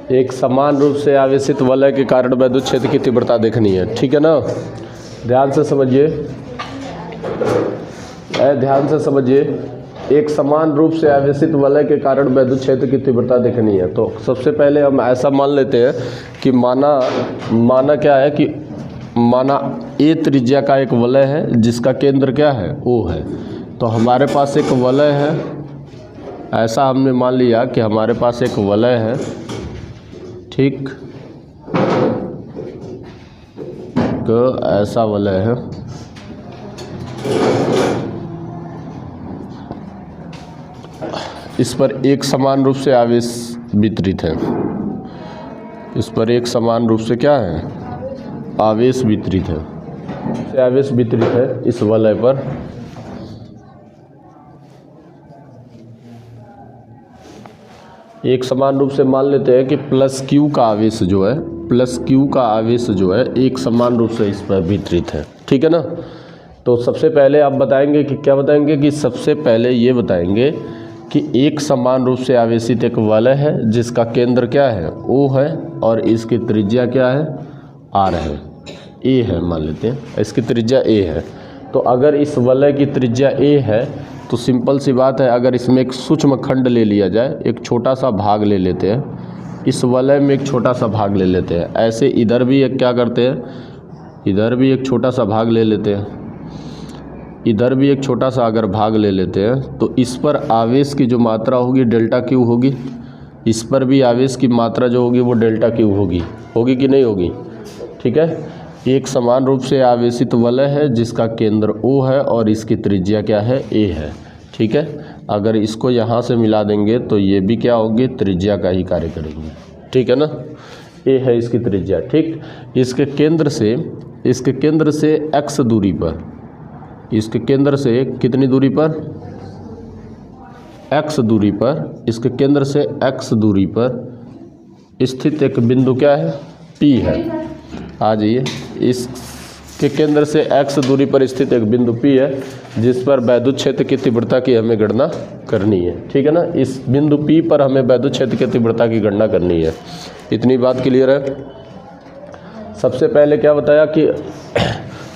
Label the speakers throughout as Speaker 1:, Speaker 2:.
Speaker 1: एक समान रूप से आवेशित वलय के कारण वैद्युत क्षेत्र की तीव्रता देखनी है, ठीक है ना। ध्यान से समझिए, ध्यान से समझिए। एक समान रूप से आवेशित वलय के कारण वैद्युत क्षेत्र की तीव्रता देखनी है। तो सबसे पहले हम ऐसा मान लेते हैं कि माना क्या है कि माना ए त्रिज्या का एक वलय है जिसका केंद्र क्या है, ओ है। तो हमारे पास एक वलय है, ऐसा हमने मान लिया कि हमारे पास एक वलय है, ठीक, तो ऐसा वलय है। इस पर एक समान रूप से आवेश वितरित है, इस पर एक समान रूप से क्या है, आवेश वितरित है, आवेश वितरित है इस वलय पर। एक समान रूप से मान लेते हैं कि प्लस क्यू का आवेश जो है, प्लस क्यू का आवेश जो है एक समान रूप से इस पर वितरित है, ठीक है ना। तो सबसे पहले आप बताएंगे कि क्या बताएंगे कि सबसे पहले ये बताएंगे कि एक समान रूप से आवेशित एक वलय है जिसका केंद्र क्या है, ओ है, और इसकी त्रिज्या क्या है, आर है, ए है, मान लेते हैं इसकी त्रिज्या ए है। तो अगर इस वलय की त्रिज्या ए है तो सिंपल सी बात है, अगर इसमें एक सूक्ष्म खंड ले लिया जाए, एक छोटा सा भाग ले लेते हैं, इस वलय में एक छोटा सा भाग ले लेते हैं, ऐसे इधर भी एक क्या करते हैं, इधर भी एक छोटा सा भाग ले लेते हैं, इधर भी एक छोटा सा अगर भाग ले लेते हैं, तो इस पर आवेश की जो मात्रा होगी डेल्टा क्यू होगी, इस पर भी आवेश की मात्रा जो होगी वो डेल्टा क्यू होगी, होगी कि नहीं होगी, ठीक है। एक समान रूप से आवेशित वलय है जिसका केंद्र ओ है और इसकी त्रिज्या क्या है, ए है, ठीक है। अगर इसको यहाँ से मिला देंगे तो ये भी क्या होगी, त्रिज्या का ही कार्य करेंगे, ठीक है ना। ए है इसकी त्रिज्या, ठीक। इसके केंद्र से एक्स दूरी पर, इसके केंद्र से कितनी दूरी पर, एक्स दूरी पर, इसके केंद्र से एक्स दूरी पर स्थित एक बिंदु क्या है, पी है। आ जाइए, इसके केंद्र से एक्स दूरी पर स्थित एक बिंदु पी है जिस पर वैद्युत क्षेत्र की तीव्रता की हमें गणना करनी है, ठीक है ना। इस बिंदु पी पर हमें वैद्युत क्षेत्र की तीव्रता की गणना करनी है। इतनी बात क्लियर है। सबसे पहले क्या बताया कि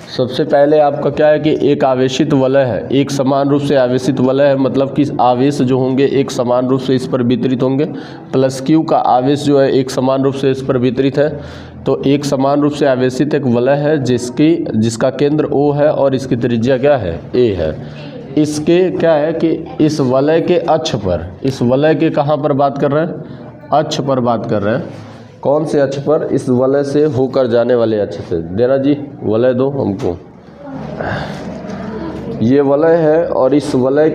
Speaker 1: सबसे पहले आपका क्या है कि एक आवेशित वलय है, एक समान रूप से आवेशित वलय है, मतलब कि आवेश जो होंगे एक समान रूप से इस पर वितरित होंगे। प्लस क्यू का आवेश जो है एक समान रूप से इस पर वितरित है। तो एक समान रूप से आवेशित एक वलय है जिसका केंद्र ओ है और इसकी त्रिज्या क्या है, ए है। इसके क्या है कि इस वलय के अक्ष पर, इस वलय के कहाँ पर बात कर रहे हैं, अक्ष पर बात कर रहे हैं। कौन से अक्ष पर, इस वलय से होकर जाने वाले अक्ष से। देना जी, वलय दो हमको। ये वलय है और इस वलय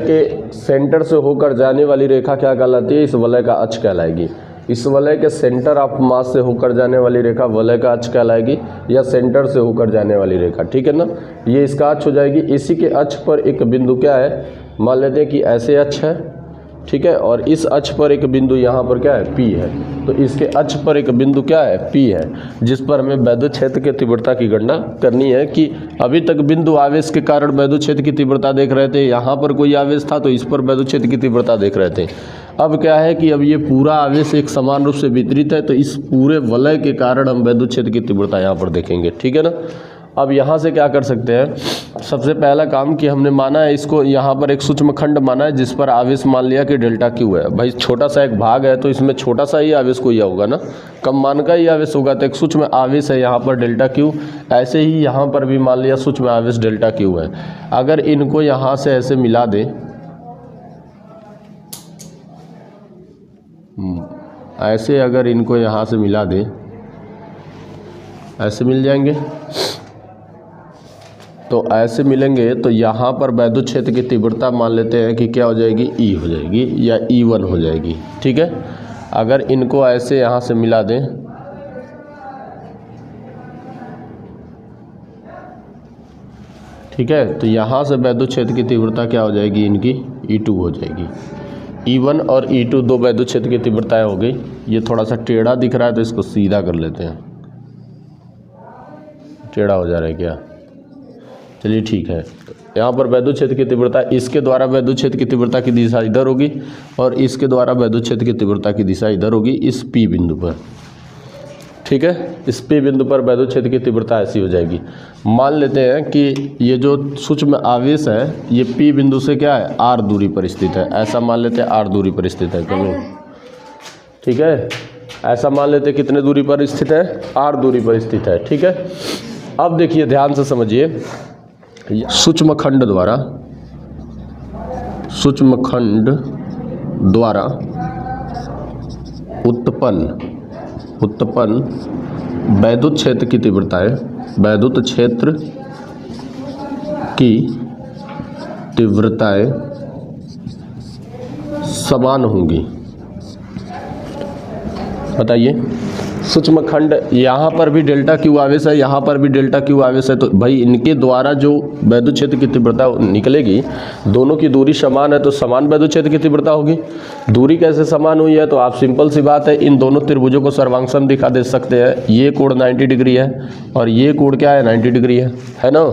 Speaker 1: के सेंटर से होकर जाने वाली रेखा क्या कहलाती है, इस वलय का अक्ष कहलाएगी। इस वलय के सेंटर ऑफ मास से होकर जाने वाली रेखा वलय का अक्ष कहलाएगी, या सेंटर से होकर जाने वाली रेखा, ठीक है ना। ये इसका अक्ष हो जाएगी। इसी के अक्ष पर एक बिंदु क्या है, मान लेते हैं कि ऐसे अक्ष है, ठीक है, और इस अक्ष पर एक बिंदु यहाँ पर क्या है, पी है। तो इसके अक्ष पर एक बिंदु क्या है, पी है, जिस पर हमें वैद्युत क्षेत्र की तीव्रता की गणना करनी है। कि अभी तक बिंदु आवेश के कारण वैद्युत क्षेत्र की तीव्रता देख रहे थे, यहाँ पर कोई आवेश था तो इस पर वैद्युत क्षेत्र की तीव्रता देख रहे थे। अब क्या है कि अब ये पूरा आवेश एक समान रूप से वितरित है, तो इस पूरे वलय के कारण हम वैद्युत क्षेत्र की तीव्रता यहाँ पर देखेंगे, ठीक है ना। अब यहाँ से क्या कर सकते हैं, सबसे पहला काम कि हमने माना है इसको, यहाँ पर एक सूक्ष्म खंड माना है जिस पर आवेश मान लिया कि डेल्टा क्यू है। भाई छोटा सा एक भाग है तो इसमें छोटा सा ही आवेश कोई होगा ना, कम मान का ही आवेश होगा, तो एक सूक्ष्म आवेश है यहाँ पर डेल्टा क्यू। ऐसे ही यहाँ पर भी मान लिया सूक्ष्म आवेश डेल्टा क्यू है। अगर इनको यहाँ से ऐसे मिला दें, ऐसे अगर इनको यहाँ से मिला दें, ऐसे मिल जाएंगे, तो ऐसे मिलेंगे तो यहाँ पर वैद्युत क्षेत्र की तीव्रता मान लेते हैं कि क्या हो जाएगी, ई हो जाएगी या E1 हो जाएगी, ठीक है। अगर इनको ऐसे यहाँ से मिला दें, ठीक है, तो यहाँ से वैद्युत क्षेत्र की तीव्रता क्या हो जाएगी, इनकी E2 हो जाएगी। E1 और E2 दो वैद्युत क्षेत्र की तीव्रताएं हो गई। ये थोड़ा सा टेढ़ा दिख रहा है तो इसको सीधा कर लेते हैं, टेढ़ा हो जा रहा है क्या, चलिए ठीक है। यहाँ पर वैद्युत क्षेत्र की तीव्रता, इसके द्वारा वैद्युत क्षेत्र की तीव्रता की दिशा इधर होगी और इसके द्वारा वैद्युत क्षेत्र की तीव्रता की दिशा इधर होगी इस P बिंदु पर। ठीक है, इस P बिंदु पर वैद्युत क्षेत्र की तीव्रता ऐसी हो जाएगी। मान लेते हैं कि ये जो सूक्ष्म आवेश है ये P बिंदु से क्या है, R दूरी पर स्थित है। ऐसा मान लेते हैं R दूरी पर स्थित है कभी, ठीक है, ऐसा मान लेते हैं कितने दूरी पर स्थित है, R दूरी पर स्थित है। ठीक है, अब देखिए ध्यान से समझिए, सूक्ष्म खंड द्वारा उत्पन्न वैद्युत क्षेत्र की तीव्रताएं, वैद्युत क्षेत्र की तीव्रताएं समान होंगी। बताइए, सूक्ष्म खंड, यहाँ पर भी डेल्टा क्यू आवेश है, यहाँ पर भी डेल्टा क्यू आवेश है, तो भाई इनके द्वारा जो वैद्युत क्षेत्र की तीव्रता निकलेगी, दोनों की दूरी समान है तो समान वैद्युत क्षेत्र की तीव्रता होगी। दूरी कैसे समान हुई है, तो आप सिंपल सी बात है, इन दोनों त्रिभुजों को सर्वांगसम दिखा दे सकते हैं। ये कोण 90 डिग्री है और ये कोण क्या है, 90 डिग्री है ना,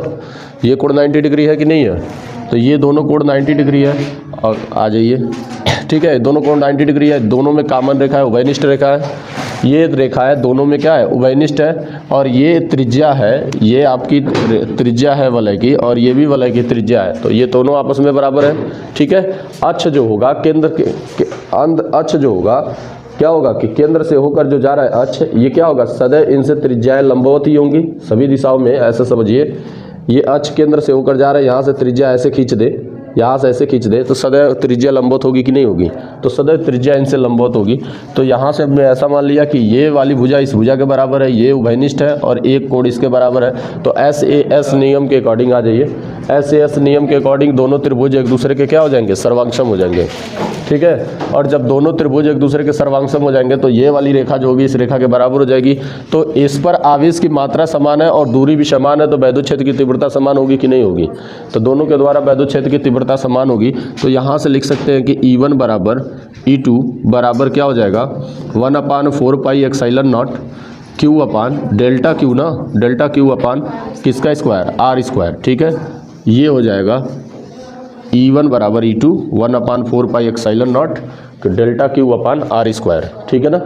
Speaker 1: ये कोण 90 डिग्री है कि नहीं है, तो ये दोनों कोण 90 डिग्री है। और आ जाइए, ठीक है, दोनों कोण 90 डिग्री है, दोनों में कॉमन रेखा है, उभयनिष्ठ रेखा है, ये रेखा है, दोनों में क्या है, उभयनिष्ठ है। और ये त्रिज्या है, ये आपकी त्रिज्या है वलय की और ये भी वलय की त्रिज्या है, तो ये दोनों आपस में बराबर है। ठीक है, अक्ष जो होगा केंद्र के अक्ष जो होगा क्या होगा कि केंद्र से होकर जो जा रहा है अक्ष, ये क्या होगा, सदैव इनसे त्रिज्याएं लंबवत ही होंगी सभी दिशाओं में। ऐसा समझिए, ये अक्ष केंद्र से होकर जा रहा है, यहाँ से त्रिज्या ऐसे खींच दे, यहाँ से ऐसे खींच दे, तो सदैव त्रिज्या लंबवत होगी कि नहीं होगी, तो सदैव त्रिज्या इनसे लंबवत होगी। तो यहाँ से हमने ऐसा मान लिया कि ये वाली भुजा इस भुजा के बराबर है, ये उभयनिष्ठ है और एक कोण इसके बराबर है। तो SAS नियम के अकॉर्डिंग आ जाइए, SAS नियम के अकॉर्डिंग दोनों त्रिभुज एक दूसरे के क्या हो जाएंगे, सर्वांगसम हो जाएंगे। ठीक है, और जब दोनों त्रिभुज एक दूसरे के सर्वांगसम हो जाएंगे तो ये वाली रेखा जो होगी इस रेखा के बराबर हो जाएगी। तो इस पर आवेश की मात्रा समान है और दूरी भी समान है, तो वैद्युत क्षेत्र की तीव्रता समान होगी कि नहीं होगी, तो दोनों के द्वारा वैद्युत क्षेत्र की तीव्रता समान होगी। तो यहाँ से लिख सकते हैं कि E1 बराबर E2 बराबर क्या हो जाएगा, 1/4 pi epsilon not Q upon delta Q ना, डेल्टा Q अपान किसका स्क्वायर, R स्क्वायर। ठीक है, ये हो जाएगा E1 बराबर E2 1/4 pi epsilon not delta Q upon R square. ठीक है ना,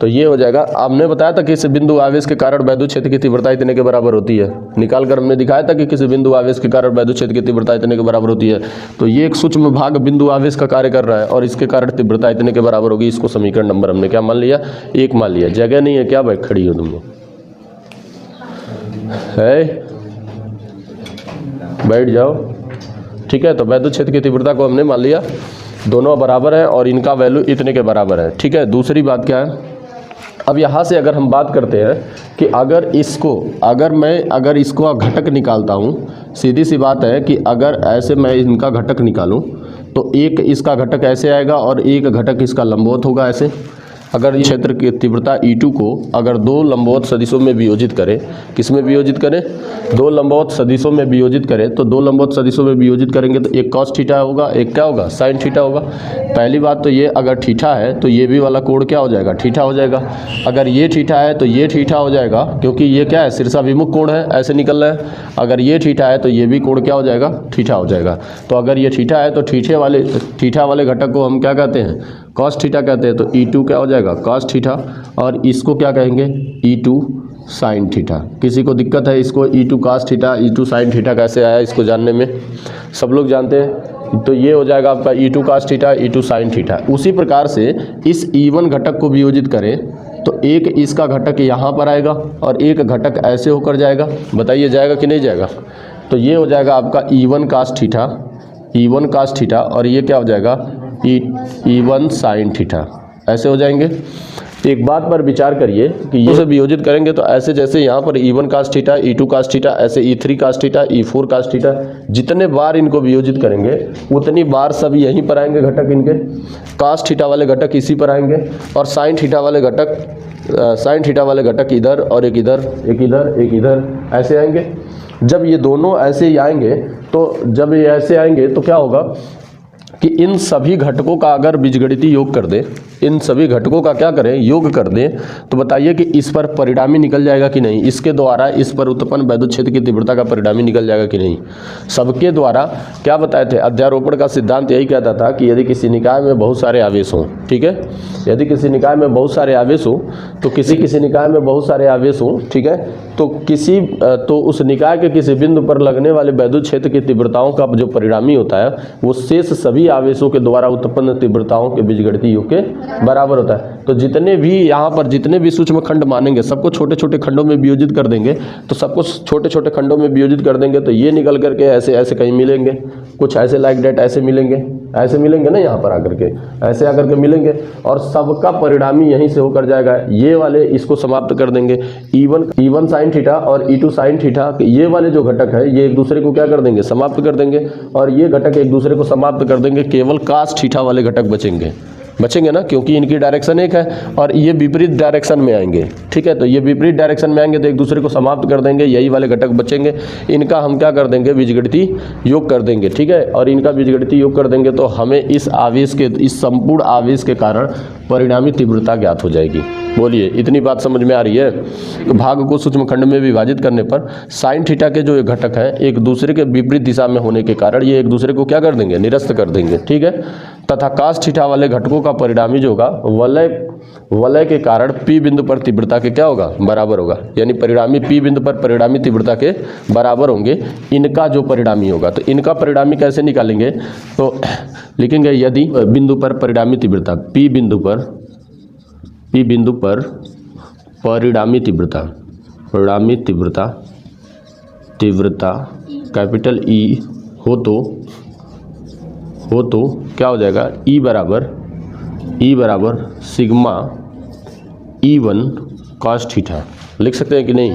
Speaker 1: तो ये हो जाएगा। हमने बताया था कि इस बिंदु आवेश के कारण वैद्युत क्षेत्र की तीव्रता इतने के बराबर होती है, निकाल कर हमने दिखाया था कि किसी बिंदु आवेश के कारण वैद्युत क्षेत्र की तीव्रता इतने के बराबर होती है। तो ये एक सूक्ष्म भाग बिंदु आवेश का कार्य कर रहा है और इसके कारण तीव्रता इतने के बराबर होगी। इसको समीकरण नंबर हमने क्या मान लिया, 1 मान लिया। जगह नहीं है क्या भाई, खड़ी हो तुम लोग, है बैठ जाओ। ठीक है, तो वैद्युत क्षेत्र की तीव्रता को हमने मान लिया, दोनों बराबर है और इनका वैल्यू इतने के बराबर है। ठीक है, दूसरी बात क्या है, अब यहाँ से अगर हम बात करते हैं कि अगर इसको घटक निकालता हूँ, सीधी सी बात है कि अगर ऐसे मैं इनका घटक निकालूँ तो एक इसका घटक ऐसे आएगा और एक घटक इसका लंबवत होगा ऐसे। अगर क्षेत्र की तीव्रता E2 को अगर दो लंबवत सदिशों में वियोजित करें, किस में वियोजित करें, दो लंबवत सदिशों में वियोजित करें, तो दो लंबवत सदिशों में वियोजित करेंगे तो एक cos थीटा होगा, एक क्या होगा, sin थीटा होगा। पहली बात तो ये, अगर थीटा है तो ये भी वाला कोण क्या हो जाएगा, थीटा हो जाएगा। अगर ये थीटा है तो ये थीटा हो जाएगा, क्योंकि ये क्या है, शीर्षाभिमुख कोण है, ऐसे निकल रहा है। अगर ये थीटा है तो ये भी कोण क्या हो जाएगा, थीटा हो जाएगा। तो अगर ये थीटा है तो थीटा वाले घटक को हम क्या कहते हैं, cos थीटा कहते हैं। तो E2 क्या हो जाएगा, cos थीटा, और इसको क्या कहेंगे, E2 sin थीटा। किसी को दिक्कत है इसको E2 cos theta, E2 sin theta कैसे आया इसको जानने में, सब लोग जानते हैं। तो ये हो जाएगा आपका E2 cos theta, E2 sin theta. उसी प्रकार से इस E1 घटक को वियोजित करें तो एक इसका घटक यहाँ पर आएगा और एक घटक ऐसे होकर जाएगा। बताइए जाएगा कि नहीं जाएगा। तो ये हो जाएगा आपका E1 cos theta, E1 cos theta, और ये क्या हो जाएगा, E1 sin थीटा, ऐसे हो जाएंगे। एक बात पर विचार करिए कि ये से वियोजित करेंगे तो ऐसे जैसे यहाँ पर E1 cos theta, E2 cos theta, ऐसे E3 cos theta, E4 cos theta, जितने बार इनको वियोजित करेंगे उतनी बार सब यहीं पर आएंगे घटक इनके। cos थीटा वाले घटक इसी पर आएंगे और sin थीटा वाले घटक इधर और एक इधर, एक इधर, एक इधर, ऐसे आएंगे। जब ये दोनों ऐसे ही आएंगे तो क्या होगा, कि इन सभी घटकों का अगर बीजगणितीय योग कर दें, इन सभी घटकों का क्या करें, योग कर दें, तो बताइए कि इस पर परिणामी निकल जाएगा कि नहीं, इसके द्वारा इस पर उत्पन्न वैद्युत क्षेत्र की तीव्रता का परिणामी निकल जाएगा कि नहीं। सबके द्वारा क्या बताए थे, अध्यारोपण का सिद्धांत यही कहता था कि यदि किसी निकाय में बहुत सारे आवेश हों, ठीक है, यदि किसी निकाय में बहुत सारे आवेश हो, तो किसी निकाय में बहुत सारे आवेश हों, ठीक है, तो उस निकाय के किसी बिंदु पर लगने वाले वैद्युत क्षेत्र की तीव्रताओं का जो परिणामी होता है वो शेष सभी आवेशों के द्वारा उत्पन्न तीव्रताओं के बीजगणितीय योग के बराबर होता है। तो जितने भी यहाँ पर जितने भी सूक्ष्म खंड मानेंगे सबको छोटे छोटे खंडों में वियोजित कर देंगे, तो सबको छोटे छोटे खंडों में वियोजित कर देंगे, तो ये निकल करके ऐसे ऐसे कहीं मिलेंगे, कुछ ऐसे लाइक डेट ऐसे मिलेंगे ना, यहाँ पर आकर के ऐसे आकर के मिलेंगे, और सबका परिणामी यहीं से होकर जाएगा। ये वाले इसको समाप्त कर देंगे, E1 साइन थीटा और E2 साइन थीटा, ये वाले जो घटक है ये एक दूसरे को क्या कर देंगे, समाप्त कर देंगे, और ये घटक एक दूसरे को समाप्त कर देंगे, केवल कास थीटा वाले घटक बचेंगे ना, क्योंकि इनकी डायरेक्शन एक है और ये विपरीत डायरेक्शन में आएंगे, ठीक है, तो ये विपरीत डायरेक्शन में आएंगे तो एक दूसरे को समाप्त कर देंगे, यही वाले घटक बचेंगे, इनका हम क्या कर देंगे, बीजगणितीय योग कर देंगे, ठीक है, और इनका बीजगणितीय योग कर देंगे तो हमें इस संपूर्ण आवेश के कारण परिणामी तीव्रता ज्ञात हो जाएगी। बोलिए, इतनी बात समझ में आ रही है। तो भाग को सूक्ष्म खंड में विभाजित करने पर साइन थीटा के जो घटक हैं एक दूसरे के विपरीत दिशा में होने के कारण ये एक दूसरे को क्या कर देंगे, निरस्त कर देंगे, ठीक है, तथा कास थीटा वाले घटकों का परिणामी जो होगा वलय के कारण P बिंदु पर तीव्रता के क्या होगा, बराबर होगा, यानी परिणामी P बिंदु पर परिणामी तीव्रता के बराबर होंगे। इनका जो परिणामी होगा, तो इनका परिणामी कैसे निकालेंगे, तो लिखेंगे यदि बिंदु पर परिणामी तीव्रता P बिंदु पर परिणामी तीव्रता कैपिटल E हो तो क्या हो जाएगा, E बराबर सिग्मा E1 cos थीटा लिख सकते हैं कि नहीं,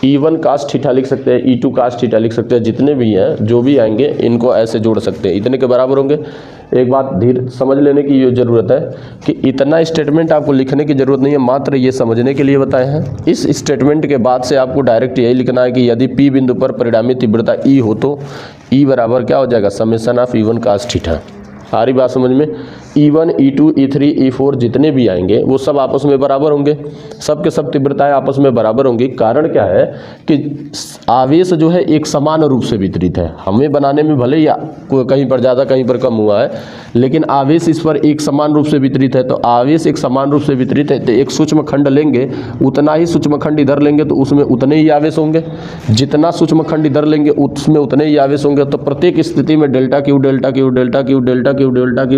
Speaker 1: E1 cos थीटा लिख सकते हैं, E2 cos थीटा लिख सकते हैं, जितने भी हैं जो भी आएंगे इनको ऐसे जोड़ सकते हैं, इतने के बराबर होंगे। एक बात धीरे समझ लेने की ये ज़रूरत है कि इतना स्टेटमेंट आपको लिखने की ज़रूरत नहीं है, मात्र ये समझने के लिए बताए हैं। इस स्टेटमेंट के बाद से आपको डायरेक्ट यही लिखना है कि यदि P बिंदु पर परिणामी तीव्रता E हो तो E बराबर क्या हो जाएगा, summation of E1 cos theta. सारी बात समझ में, E1 E2 E3 E4 जितने भी आएंगे वो सब आपस में बराबर होंगे, सब के सब तीव्रताएं आपस में बराबर होंगी। कारण क्या है कि आवेश जो है एक समान रूप से वितरित है, हमें बनाने में भले ही कहीं पर ज़्यादा कहीं पर कम हुआ है, लेकिन आवेश इस पर एक समान रूप से वितरित है। तो आवेश एक समान रूप से वितरित है तो एक सूक्ष्म खंड लेंगे, उतना ही सूक्ष्म खंड इधर लेंगे तो उसमें उतने ही आवेश होंगे, जितना सूक्ष्म खंड इधर लेंगे उसमें उतने ही आवेश होंगे। तो प्रत्येक स्थिति में डेल्टा क्यू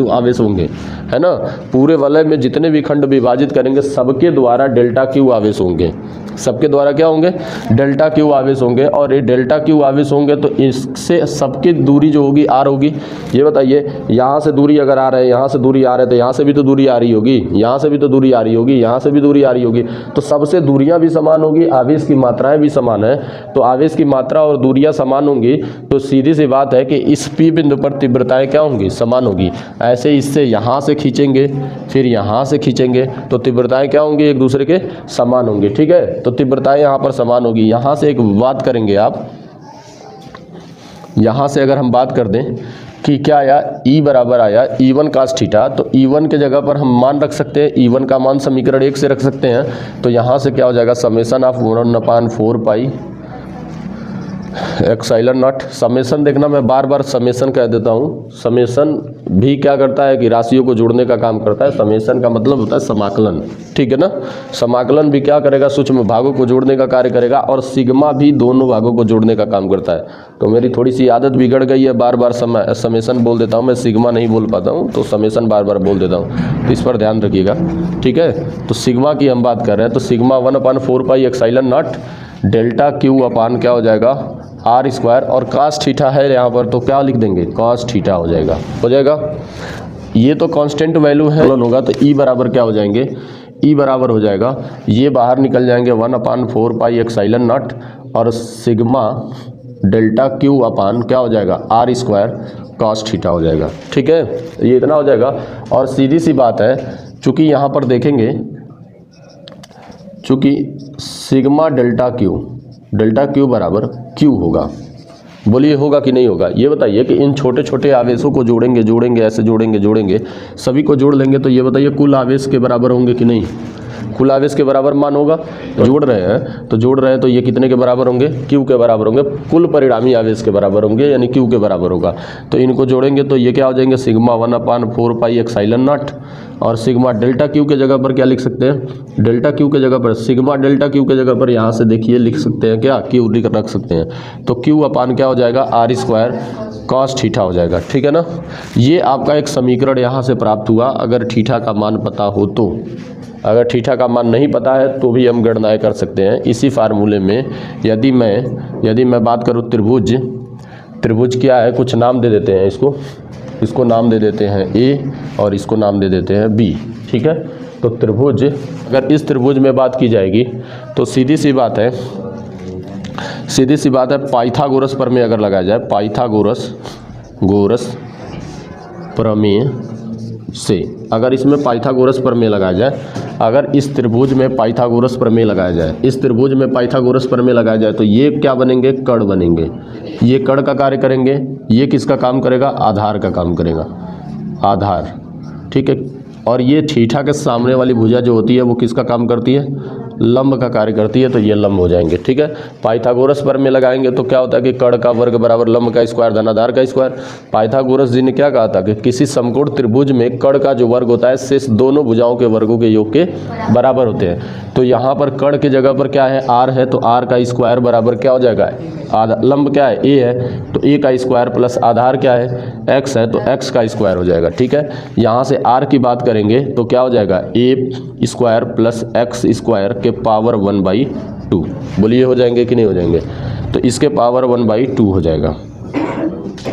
Speaker 1: आवेश होंगे, है ना। पूरे वलय में जितने भी खंड विभाजित करेंगे सबके द्वारा डेल्टा क्यू आवेश होंगे, सबके द्वारा क्या होंगे, डेल्टा क्यू आवेश होंगे। और ये डेल्टा क्यू आवेश होंगे तो इससे सबकी दूरी जो होगी आर होगी। ये बताइए, यहाँ से दूरी अगर आ रहे हैं, यहाँ से दूरी आ रहे हैं, तो यहाँ से भी तो दूरी आ रही होगी, यहाँ से भी तो दूरी आ रही होगी, यहाँ से भी दूरी आ रही होगी, तो सबसे दूरियाँ भी समान होगी, आवेश की मात्राएं भी समान है। तो आवेश की मात्रा और दूरियाँ समान होंगी तो सीधी सी बात है कि इस P बिंदु पर तीव्रताएं क्या होंगी, समान होगी। ऐसे इससे यहाँ से खींचेंगे फिर यहाँ से खींचेंगे तो तीव्रताएं क्या होंगी, एक दूसरे के समान होंगी, ठीक है। तो तीव्रताएं यहाँ पर समान होगी। यहाँ से एक बात करेंगे आप, यहाँ से अगर हम बात कर दें कि क्या आया, E बराबर आया E1 cos थीटा, तो E1 के जगह पर हम मान रख सकते हैं, E1 का मान समीकरण 1 से रख सकते हैं। तो यहाँ से क्या हो जाएगा, summation of 1/4 pi epsilon naught. Summation देखना, मैं बार बार समेशन कह देता हूँ, समेशन भी क्या करता है कि राशियों को जोड़ने का काम करता है। समेशन का मतलब होता है समाकलन, ठीक है ना। समाकलन भी क्या करेगा, सूक्ष्म भागों को जोड़ने का कार्य करेगा, और सिग्मा भी दोनों भागों को जोड़ने का काम करता है। तो मेरी थोड़ी सी आदत बिगड़ गई है, बार बार समेशन बोल देता हूँ, मैं सिग्मा नहीं बोल पाता हूँ, तो समेशन बार बार बोल देता हूँ, तो इस पर ध्यान रखिएगा, ठीक है। तो सिग्मा की हम बात कर रहे हैं, तो sigma 1/4 pi epsilon naught delta Q upon क्या हो जाएगा, आर स्क्वायर, और cos थीटा है यहाँ पर तो क्या लिख देंगे, cos थीटा हो जाएगा। ये तो कांस्टेंट वैल्यू है, होगा तो E बराबर क्या हो जाएंगे, E बराबर हो जाएगा, ये बाहर निकल जाएंगे 1/4 पाई एक्साइलन नॉट और सिग्मा डेल्टा क्यू अपान क्या हो जाएगा, आर स्क्वायर cos थीटा हो जाएगा, ठीक है। ये इतना हो जाएगा। और सीधी सी बात है, चूँकि यहाँ पर देखेंगे, चूँकि सिग्मा डेल्टा क्यू बराबर Q होगा, बोलिए होगा कि नहीं होगा? ये बताइए कि इन छोटे छोटे आवेशों को जोड़ेंगे ऐसे जोड़ेंगे सभी को जोड़ लेंगे तो ये बताइए कुल आवेश के बराबर होंगे कि नहीं? कुल आवेश के बराबर मान होगा। जोड़ रहे हैं तो ये कितने के बराबर होंगे? Q के बराबर होंगे। कुल परिणामी आवेश के बराबर होंगे यानी Q के बराबर होगा। तो इनको जोड़ेंगे तो ये क्या हो जाएंगे? सिग्मा 1/4 पाई एप्सिलॉन नॉट और सिग्मा डेल्टा Q के जगह पर क्या लिख सकते हैं? डेल्टा Q के जगह पर सिग्मा डेल्टा Q के जगह पर यहाँ से देखिए लिख सकते हैं क्या? Q रख सकते हैं। तो Q अपान क्या हो जाएगा? r² cos थीटा हो जाएगा। ठीक है ना? ये आपका एक समीकरण यहाँ से प्राप्त हुआ अगर थीटा का मान पता हो तो। अगर थीटा का मान नहीं पता है तो भी हम गणनाएं कर सकते हैं इसी फार्मूले में। यदि मैं बात करूं त्रिभुज क्या है? कुछ नाम दे देते हैं इसको नाम दे देते हैं A और इसको नाम दे देते हैं B। ठीक है? तो त्रिभुज, अगर इस त्रिभुज में बात की जाएगी तो सीधी सी बात है पाइथागोरस प्रमेय अगर लगाया जाए, पाइथागोरस प्रमेय से अगर इसमें पाइथागोरस प्रमेय लगाया जाए, अगर इस त्रिभुज में पाइथागोरस प्रमेय लगाया जाए, तो ये क्या बनेंगे? कण बनेंगे। ये कण का कार्य करेंगे। ये किसका काम करेगा? आधार का काम करेगा। आधार, ठीक है। और ये थीटा के सामने वाली भुजा जो होती है वो किसका काम करती है? लंब का कार्य करती है। तो ये लंब हो जाएंगे। ठीक है? पाइथागोरस प्रमेय लगाएंगे तो क्या होता है कि कण का वर्ग बराबर लंब का स्क्वायर धन आधार का स्क्वायर। पाइथागोरस जी ने क्या कहा था कि किसी समकोण त्रिभुज में कण का जो वर्ग होता है शेष दोनों भुजाओं के वर्गों के योग के बराबर होते हैं। तो यहाँ पर कण की जगह पर क्या है? r है। तो r का स्क्वायर बराबर क्या हो जाएगा? लंब क्या है? a है। तो a का स्क्वायर प्लस आधार क्या है? x है। तो x का स्क्वायर हो जाएगा। ठीक है? यहाँ से r की बात करेंगे तो क्या हो जाएगा? a square plus x square के पावर 1/2। बोलिए हो जाएंगे कि नहीं हो जाएंगे? तो इसके पावर 1/2 हो जाएगा।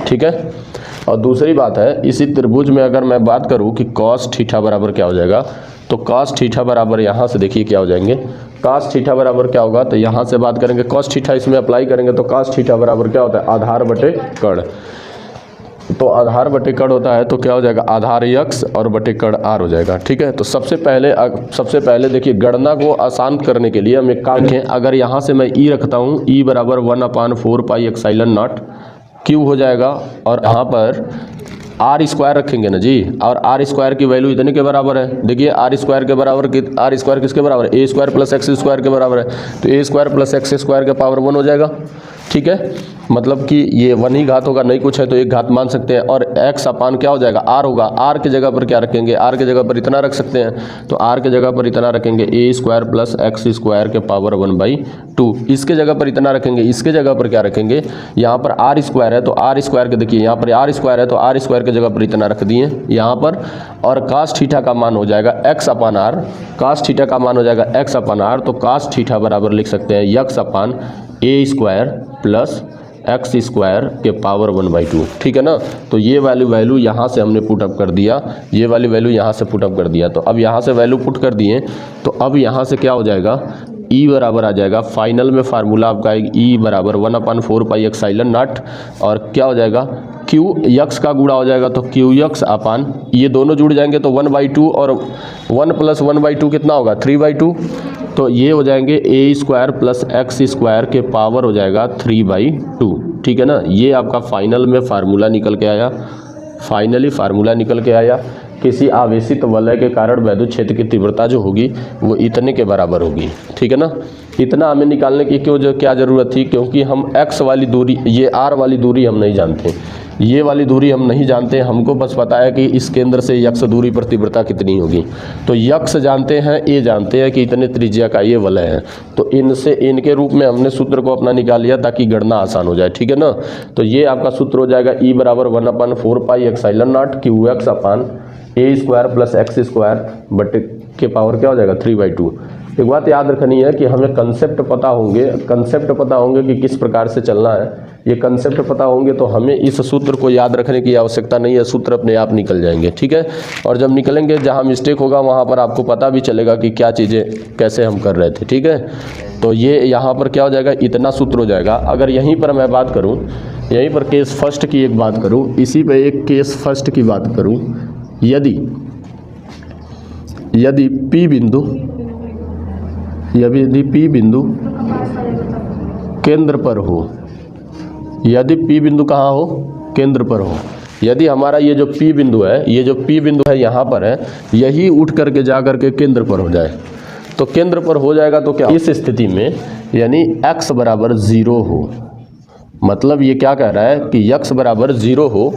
Speaker 1: ठीक है? और दूसरी बात है, इसी त्रिभुज में अगर मैं बात करूं कि cos थीटा बराबर क्या हो जाएगा, तो cos थीटा बराबर यहाँ से देखिए क्या हो जाएंगे? cos थीटा बराबर क्या होगा? तो यहाँ से बात करेंगे cos थीटा, इसमें अप्लाई करेंगे तो cos थीटा बराबर क्या होता है? आधार बटे कण। तो आधार बटे कण होता है तो क्या हो जाएगा? आधार x और बटे कण r हो जाएगा। ठीक है? तो सबसे पहले देखिए गणना को आसान करने के लिए हम एक काम करें। अगर यहाँ से मैं e रखता हूँ, e बराबर 1/4 पाई एप्सिलॉन नॉट Q हो जाएगा और यहाँ पर r स्क्वायर रखेंगे ना जी, और r स्क्वायर की वैल्यू इतने के बराबर है। देखिए r स्क्वायर किसके बराबर है? a square plus x square के बराबर है। तो a square plus x square के पावर 1 हो जाएगा। ठीक है? मतलब कि ये 1 ही घात होगा, नहीं कुछ है तो एक घात मान सकते हैं। और x अपान क्या हो जाएगा? r होगा। r के जगह पर क्या रखेंगे? r के जगह पर इतना रख सकते हैं। तो r के जगह पर इतना रखेंगे a square plus x square के पावर 1/2। इसके जगह पर इतना रखेंगे। इसके जगह पर क्या रखेंगे? यहाँ पर r स्क्वायर है तो r स्क्वायर के देखिए यहाँ पर r स्क्वायर है तो r स्क्वायर के जगह पर इतना रख दिए यहाँ पर। और cos थीटा का मान हो जाएगा x अपान r। cos थीटा का मान हो जाएगा x अपान r। तो cos थीटा बराबर लिख सकते हैं x upon a square plus x square के पावर 1/2। ठीक है ना? तो ये वाली वैल्यू यहाँ से हमने पुटअप कर दिया, ये वाली वैल्यू यहाँ से पुटअप कर दिया। तो अब यहाँ से वैल्यू पुट कर दिए तो अब यहाँ से क्या हो जाएगा? E बराबर आ जाएगा। फाइनल में फार्मूला आपका आएगा E बराबर 1/4 पाई एप्सिलॉन नॉट और क्या हो जाएगा? Q x का गुणा हो जाएगा तो QX अपान ये दोनों जुड़ जाएंगे तो 1/2 और 1 प्लस 1/2 कितना होगा? 3/2। तो ये हो जाएंगे a square plus x square के पावर हो जाएगा 3/2। ठीक है ना? ये आपका फाइनल में फार्मूला निकल के आया। फाइनली फार्मूला निकल के आया। किसी आवेशित वलय के कारण वैद्युत क्षेत्र की तीव्रता जो होगी वो इतने के बराबर होगी। ठीक है ना? इतना हमें निकालने की क्या ज़रूरत थी? क्योंकि हम x वाली दूरी, ये r वाली दूरी हम नहीं जानते, ये वाली दूरी हम नहीं जानते। हमको बस पता है कि इस केंद्र से x दूरी पर तीव्रता कितनी होगी। तो x जानते हैं, a जानते हैं कि इतने त्रिज्या का ये वलय है। तो इनके रूप में हमने सूत्र को अपना निकाल लिया ताकि गणना आसान हो जाए। ठीक है ना? तो ये आपका सूत्र हो जाएगा E बराबर 1/4 pi epsilon not QX upon a square plus x square बटे के पावर क्या हो जाएगा? 3/2। एक बात याद रखनी है कि हमें कंसेप्ट पता होंगे कि किस प्रकार से चलना है। ये कंसेप्ट पता होंगे तो हमें इस सूत्र को याद रखने की आवश्यकता नहीं है, सूत्र अपने आप निकल जाएंगे। ठीक है? और जब निकलेंगे, जहाँ मिस्टेक होगा वहाँ पर आपको पता भी चलेगा कि क्या चीज़ें कैसे हम कर रहे थे। ठीक है? तो ये यहाँ पर क्या हो जाएगा? इतना सूत्र हो जाएगा। अगर यहीं पर मैं बात करूँ, यहीं पर केस फर्स्ट की एक बात करूँ, इसी पर एक केस फर्स्ट की बात करूँ, यदि P बिंदु केंद्र पर हो, यदि P बिंदु कहाँ हो, केंद्र पर हो। यदि हमारा ये जो P बिंदु है, ये जो P बिंदु है यहाँ पर है, यही उठ करके जा करके केंद्र पर हो जाए, तो केंद्र पर हो जाएगा तो क्या, इस स्थिति में यानी x बराबर 0 हो, मतलब ये क्या कह रहा है कि x बराबर 0 हो,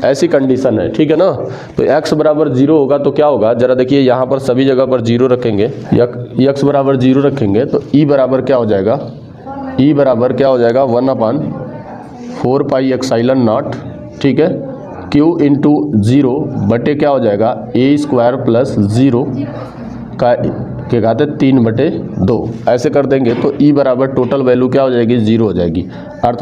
Speaker 1: ऐसी कंडीशन है, ठीक है ना। तो x बराबर 0 होगा तो क्या होगा, जरा देखिए यहाँ पर सभी जगह पर 0 रखेंगे, x बराबर 0 रखेंगे तो E बराबर क्या हो जाएगा, E बराबर क्या हो जाएगा 1/4 पाई एप्सिलॉन नॉट, ठीक है, Q इंटू 0 बटे क्या हो जाएगा a² प्लस 0 का क्या कहते हैं 3/2, ऐसे कर देंगे तो E बराबर टोटल वैल्यू क्या हो जाएगी 0 हो जाएगी, अर्थात